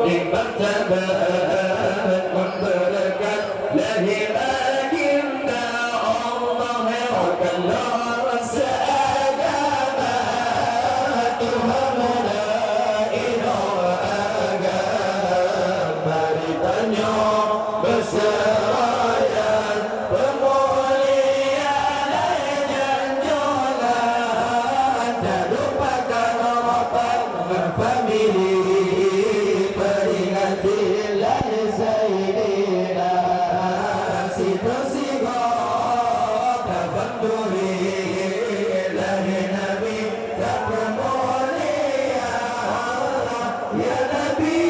Bertabat berkat lahir baginda Allah Rabbana seagama Tuhan la ilaha agama beritanya berserayan pemulihan dan jalan tak lupakan harapan berfamili Ya Nabi